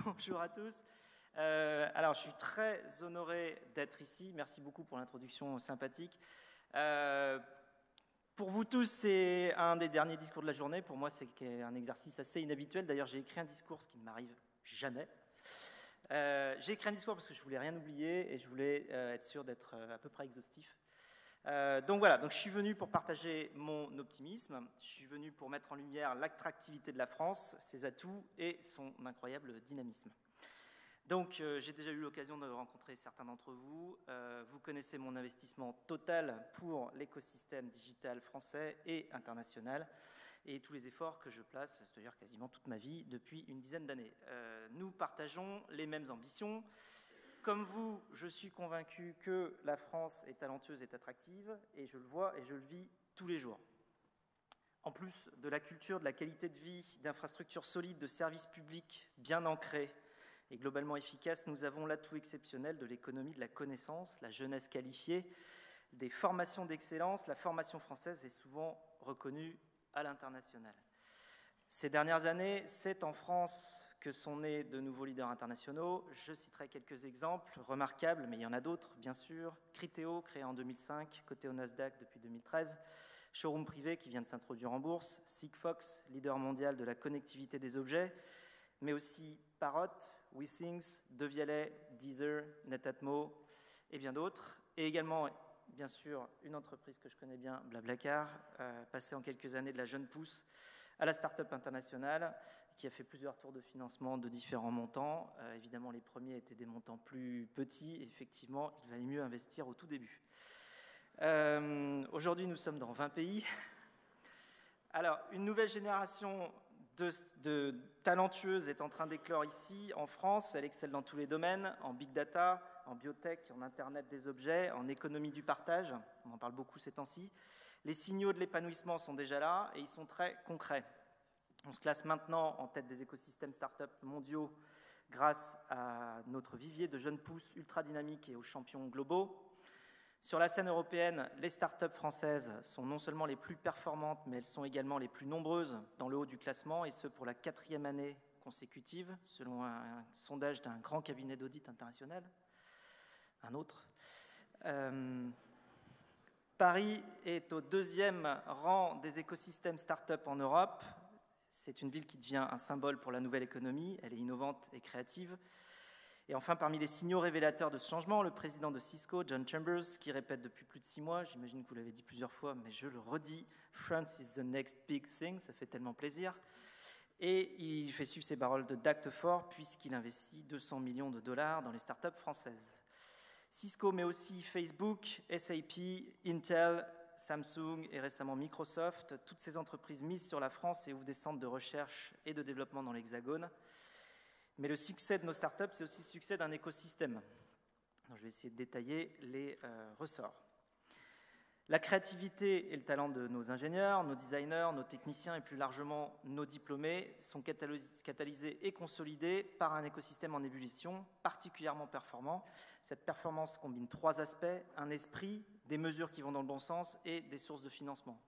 Bonjour à tous. Alors, je suis très honoré d'être ici. Merci beaucoup pour l'introduction sympathique. Pour vous tous, c'est un des derniers discours de la journée. Pour moi, c'est un exercice assez inhabituel. D'ailleurs, j'ai écrit un discours, ce qui ne m'arrive jamais. J'ai écrit un discours parce que je voulais rien oublier et je voulais être sûr d'être à peu près exhaustif. Donc voilà, je suis venu pour partager mon optimisme, je suis venu pour mettre en lumière l'attractivité de la France, ses atouts et son incroyable dynamisme. Donc j'ai déjà eu l'occasion de rencontrer certains d'entre vous, vous connaissez mon investissement total pour l'écosystème digital français et international et tous les efforts que je place, c'est-à-dire quasiment toute ma vie depuis une dizaine d'années. Nous partageons les mêmes ambitions. Comme vous, je suis convaincu que la France est talentueuse et attractive, et je le vois et je le vis tous les jours. En plus de la culture, de la qualité de vie, d'infrastructures solides, de services publics bien ancrés et globalement efficaces, nous avons l'atout exceptionnel de l'économie de la connaissance, la jeunesse qualifiée, des formations d'excellence. La formation française est souvent reconnue à l'international. Ces dernières années, c'est en France que sont nés de nouveaux leaders internationaux. Je citerai quelques exemples remarquables, mais il y en a d'autres, bien sûr. Criteo, créé en 2005, coté au Nasdaq depuis 2013. Showroom privé qui vient de s'introduire en bourse. Sigfox, leader mondial de la connectivité des objets, mais aussi Parrot, WeSings, Devialet, Deezer, Netatmo et bien d'autres. Et également, bien sûr, une entreprise que je connais bien, Blablacar, passée en quelques années de la jeune pousse à la start-up internationale, qui a fait plusieurs tours de financement de différents montants. Évidemment, les premiers étaient des montants plus petits. Et effectivement, il valait mieux investir au tout début. Aujourd'hui, nous sommes dans 20 pays. Alors, une nouvelle génération de talentueuses est en train d'éclore ici, en France. Elle excelle dans tous les domaines, en big data, en biotech, en Internet des objets, en économie du partage. On en parle beaucoup ces temps-ci. Les signaux de l'épanouissement sont déjà là et ils sont très concrets. On se classe maintenant en tête des écosystèmes start-up mondiaux grâce à notre vivier de jeunes pousses ultra dynamiques et aux champions globaux. Sur la scène européenne, les start-up françaises sont non seulement les plus performantes, mais elles sont également les plus nombreuses dans le haut du classement, et ce pour la 4e année consécutive, selon un sondage d'un grand cabinet d'audit international. Un autre. Paris est au 2e rang des écosystèmes start-up en Europe. C'est une ville qui devient un symbole pour la nouvelle économie. Elle est innovante et créative. Et enfin, parmi les signaux révélateurs de ce changement, le président de Cisco, John Chambers, qui répète depuis plus de 6 mois, j'imagine que vous l'avez dit plusieurs fois, mais je le redis, France is the next big thing, ça fait tellement plaisir. Et il fait suivre ses paroles d'actes forts, puisqu'il investit 200 millions de dollars dans les startups françaises. Cisco, mais aussi Facebook, SAP, Intel, Samsung et récemment Microsoft, toutes ces entreprises misent sur la France et ouvrent des centres de recherche et de développement dans l'Hexagone. Mais le succès de nos startups, c'est aussi le succès d'un écosystème. Alors, je vais essayer de détailler les ressorts. La créativité et le talent de nos ingénieurs, nos designers, nos techniciens et plus largement nos diplômés sont catalysés et consolidés par un écosystème en ébullition particulièrement performant. Cette performance combine 3 aspects, un esprit, des mesures qui vont dans le bon sens et des sources de financement.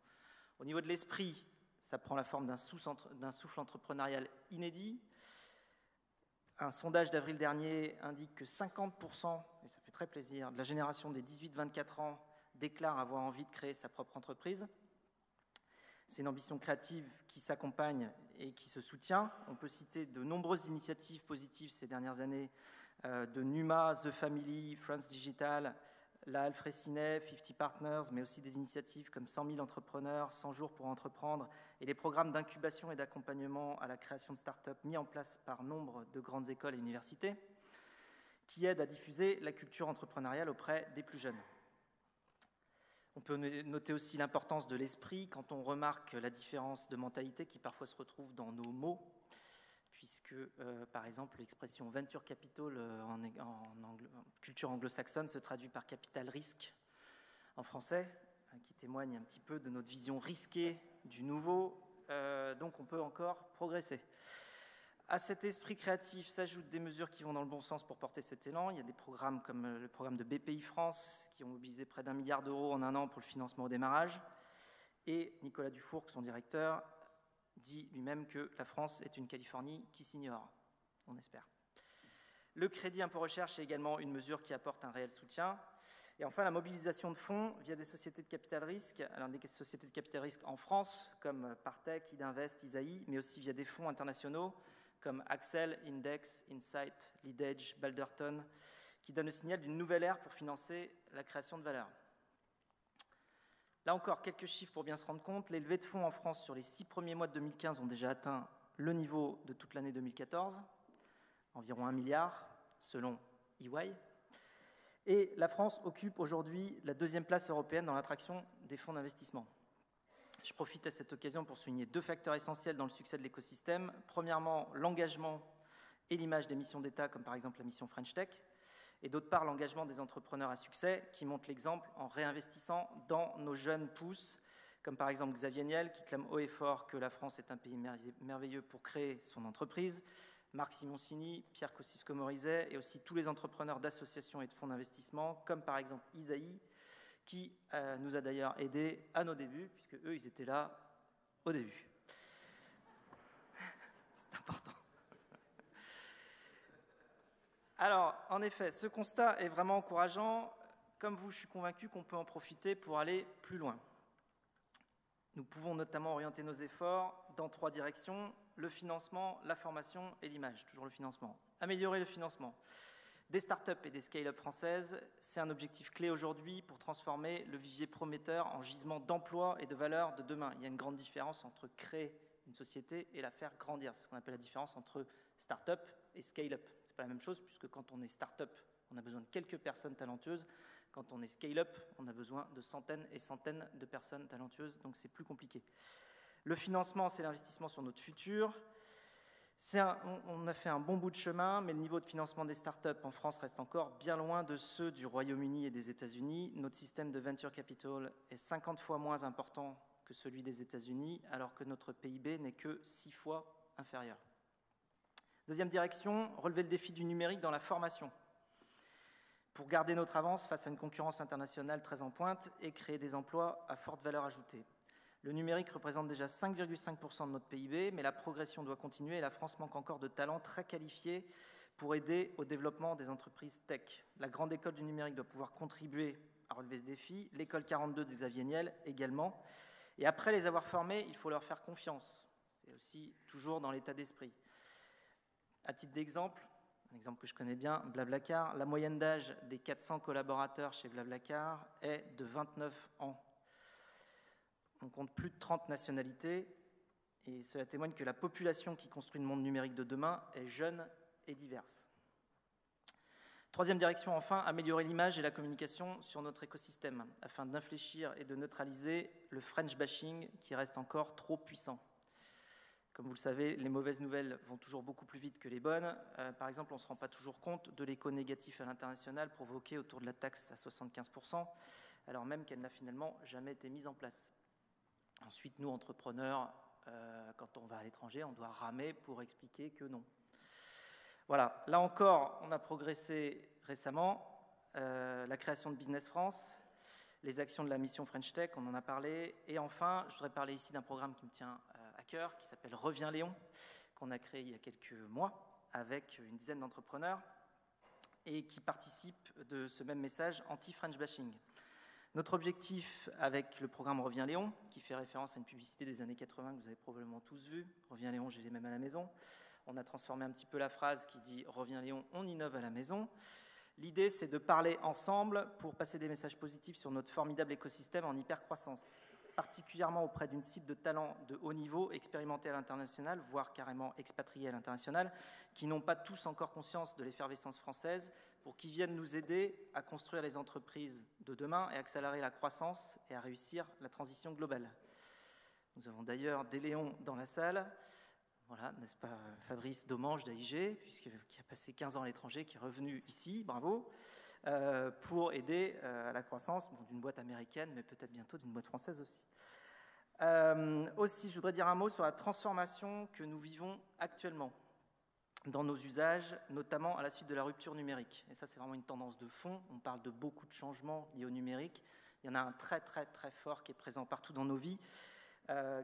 Au niveau de l'esprit, ça prend la forme d'un souffle entrepreneurial inédit. Un sondage d'avril dernier indique que 50%, et ça fait très plaisir, de la génération des 18-24 ans déclare avoir envie de créer sa propre entreprise. C'est une ambition créative qui s'accompagne et qui se soutient. On peut citer de nombreuses initiatives positives ces dernières années, de Numa, The Family, France Digital, la Alfrécinet, 50 Partners, mais aussi des initiatives comme 100 000 entrepreneurs, 100 jours pour entreprendre, et les programmes d'incubation et d'accompagnement à la création de start-up mis en place par nombre de grandes écoles et universités, qui aident à diffuser la culture entrepreneuriale auprès des plus jeunes. On peut noter aussi l'importance de l'esprit quand on remarque la différence de mentalité qui parfois se retrouve dans nos mots, puisque, par exemple, l'expression « venture capital » en culture anglo-saxonne se traduit par « capital risque » en français, qui témoigne un petit peu de notre vision risquée du nouveau, donc on peut encore progresser. À cet esprit créatif s'ajoutent des mesures qui vont dans le bon sens pour porter cet élan. Il y a des programmes comme le programme de BPI France qui ont mobilisé près d'1 milliard d'euros en un an pour le financement au démarrage. Et Nicolas Dufourc, son directeur, dit lui-même que la France est une Californie qui s'ignore, on espère. Le crédit impôt recherche est également une mesure qui apporte un réel soutien. Et enfin, la mobilisation de fonds via des sociétés de capital risque, alors des sociétés de capital risque en France, comme Partech, Idinvest, Isaïe, mais aussi via des fonds internationaux comme Accel, Index, Insight, LeadEdge, Balderton, qui donnent le signal d'une nouvelle ère pour financer la création de valeur. Là encore, quelques chiffres pour bien se rendre compte. Les levées de fonds en France sur les 6 premiers mois de 2015 ont déjà atteint le niveau de toute l'année 2014, environ 1 milliard, selon EY. Et la France occupe aujourd'hui la 2e place européenne dans l'attraction des fonds d'investissement. Je profite à cette occasion pour souligner 2 facteurs essentiels dans le succès de l'écosystème. Premièrement, l'engagement et l'image des missions d'État, comme par exemple la mission French Tech, et d'autre part, l'engagement des entrepreneurs à succès qui montrent l'exemple en réinvestissant dans nos jeunes pousses, comme par exemple Xavier Niel, qui clame haut et fort que la France est un pays merveilleux pour créer son entreprise, Marc Simoncini, Pierre Kosciusko-Morizet, et aussi tous les entrepreneurs d'associations et de fonds d'investissement, comme par exemple Isaïe, qui nous a d'ailleurs aidés à nos débuts, puisque eux, ils étaient là au début. C'est important. Alors, en effet, ce constat est vraiment encourageant. Comme vous, je suis convaincu qu'on peut en profiter pour aller plus loin. Nous pouvons notamment orienter nos efforts dans 3 directions: le financement, la formation et l'image. Toujours le financement. Améliorer le financement des startups et des scale-up françaises, c'est un objectif clé aujourd'hui pour transformer le vivier prometteur en gisement d'emplois et de valeur de demain. Il y a une grande différence entre créer une société et la faire grandir. C'est ce qu'on appelle la différence entre start-up et scale-up. Ce n'est pas la même chose, puisque quand on est start-up, on a besoin de quelques personnes talentueuses. Quand on est scale-up, on a besoin de centaines et centaines de personnes talentueuses, donc c'est plus compliqué. Le financement, c'est l'investissement sur notre futur. On a fait un bon bout de chemin, mais le niveau de financement des startups en France reste encore bien loin de ceux du Royaume-Uni et des États-Unis. Notre système de venture capital est 50 fois moins important que celui des États-Unis, alors que notre PIB n'est que 6 fois inférieur. Deuxième direction, relever le défi du numérique dans la formation, pour garder notre avance face à une concurrence internationale très en pointe et créer des emplois à forte valeur ajoutée. Le numérique représente déjà 5,5% de notre PIB, mais la progression doit continuer et la France manque encore de talents très qualifiés pour aider au développement des entreprises tech. La grande école du numérique doit pouvoir contribuer à relever ce défi, l'école 42 de Xavier Niel également. Et après les avoir formés, il faut leur faire confiance. C'est aussi toujours dans l'état d'esprit. À titre d'exemple, un exemple que je connais bien, Blablacar, la moyenne d'âge des 400 collaborateurs chez Blablacar est de 29 ans. On compte plus de 30 nationalités et cela témoigne que la population qui construit le monde numérique de demain est jeune et diverse. Troisième direction, enfin, améliorer l'image et la communication sur notre écosystème afin d'infléchir et de neutraliser le French bashing qui reste encore trop puissant. Comme vous le savez, les mauvaises nouvelles vont toujours beaucoup plus vite que les bonnes. Par exemple, on ne se rend pas toujours compte de l'écho négatif à l'international provoqué autour de la taxe à 75%, alors même qu'elle n'a finalement jamais été mise en place. Ensuite, nous, entrepreneurs, quand on va à l'étranger, on doit ramer pour expliquer que non. Voilà, là encore, on a progressé récemment. La création de Business France, les actions de la mission French Tech, on en a parlé. Et enfin, je voudrais parler ici d'un programme qui me tient à cœur, qui s'appelle Reviens Léon, qu'on a créé il y a quelques mois avec une dizaine d'entrepreneurs et qui participent de ce même message anti-French bashing. Notre objectif avec le programme Reviens Léon, qui fait référence à une publicité des années 80 que vous avez probablement tous vue, Reviens Léon, j'ai les mêmes à la maison. On a transformé un petit peu la phrase qui dit Reviens Léon, on innove à la maison. L'idée, c'est de parler ensemble pour passer des messages positifs sur notre formidable écosystème en hypercroissance, particulièrement auprès d'une cible de talents de haut niveau, expérimentés à l'international, voire carrément expatriés à l'international, qui n'ont pas tous encore conscience de l'effervescence française, pour qu'ils viennent nous aider à construire les entreprises de demain et accélérer la croissance et à réussir la transition globale. Nous avons d'ailleurs des Léons dans la salle. Voilà, n'est-ce pas Fabrice Domange d'AIG, qui a passé 15 ans à l'étranger, qui est revenu ici, bravo, pour aider à la croissance d'une boîte américaine, mais peut-être bientôt d'une boîte française aussi. Aussi, je voudrais dire un mot sur la transformation que nous vivons actuellement dans nos usages, notamment à la suite de la rupture numérique. Et ça, c'est vraiment une tendance de fond. On parle de beaucoup de changements liés au numérique. Il y en a un très, très, très fort qui est présent partout dans nos vies,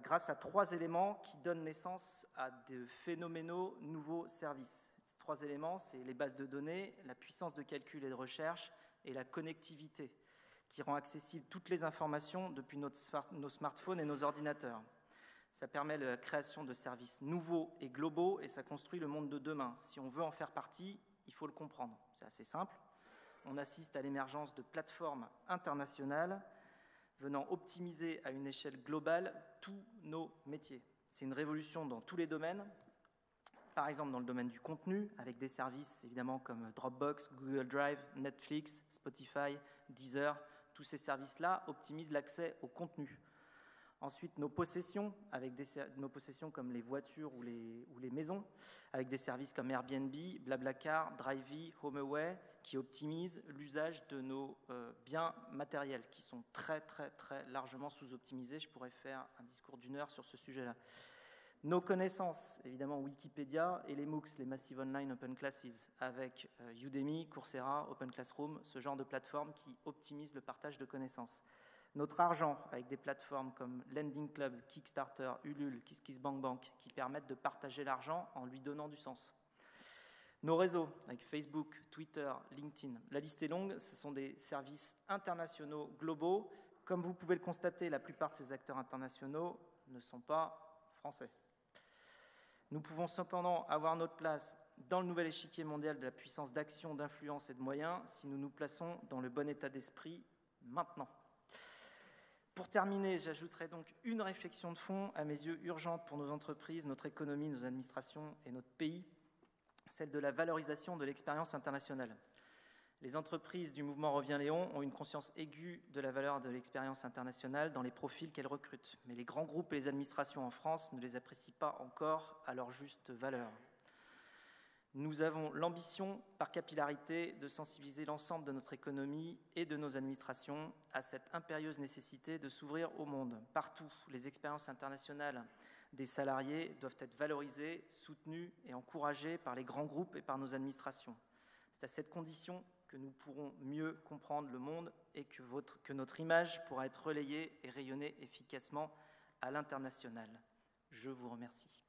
grâce à 3 éléments qui donnent naissance à de phénoménaux nouveaux services. 3 éléments, c'est les bases de données, la puissance de calcul et de recherche et la connectivité, qui rend accessibles toutes les informations depuis nos smartphones et nos ordinateurs. Ça permet la création de services nouveaux et globaux et ça construit le monde de demain. Si on veut en faire partie, il faut le comprendre. C'est assez simple. On assiste à l'émergence de plateformes internationales venant optimiser à une échelle globale tous nos métiers. C'est une révolution dans tous les domaines, par exemple dans le domaine du contenu, avec des services évidemment comme Dropbox, Google Drive, Netflix, Spotify, Deezer. Tous ces services-là optimisent l'accès au contenu. Ensuite, nos possessions, nos possessions comme les voitures ou les maisons, avec des services comme Airbnb, Blablacar, Drivey, HomeAway, qui optimisent l'usage de nos biens matériels, qui sont très, très, très largement sous-optimisés. Je pourrais faire un discours d'1 heure sur ce sujet-là. Nos connaissances, évidemment Wikipédia, et les MOOCs, les Massive Online Open Classes, avec Udemy, Coursera, Open Classroom, ce genre de plateformes qui optimisent le partage de connaissances. Notre argent, avec des plateformes comme Lending Club, Kickstarter, Ulule, KissKissBankBank, qui permettent de partager l'argent en lui donnant du sens. Nos réseaux, avec Facebook, Twitter, LinkedIn. La liste est longue, ce sont des services internationaux globaux. Comme vous pouvez le constater, la plupart de ces acteurs internationaux ne sont pas français. Nous pouvons cependant avoir notre place dans le nouvel échiquier mondial de la puissance d'action, d'influence et de moyens si nous nous plaçons dans le bon état d'esprit maintenant. Pour terminer, j'ajouterai donc une réflexion de fond, à mes yeux urgente pour nos entreprises, notre économie, nos administrations et notre pays, celle de la valorisation de l'expérience internationale. Les entreprises du mouvement Revient Léon ont une conscience aiguë de la valeur de l'expérience internationale dans les profils qu'elles recrutent. Mais les grands groupes et les administrations en France ne les apprécient pas encore à leur juste valeur. Nous avons l'ambition, par capillarité, de sensibiliser l'ensemble de notre économie et de nos administrations à cette impérieuse nécessité de s'ouvrir au monde. Partout, les expériences internationales des salariés doivent être valorisées, soutenues et encouragées par les grands groupes et par nos administrations. C'est à cette condition que nous pourrons mieux comprendre le monde et que notre image pourra être relayée et rayonnée efficacement à l'international. Je vous remercie.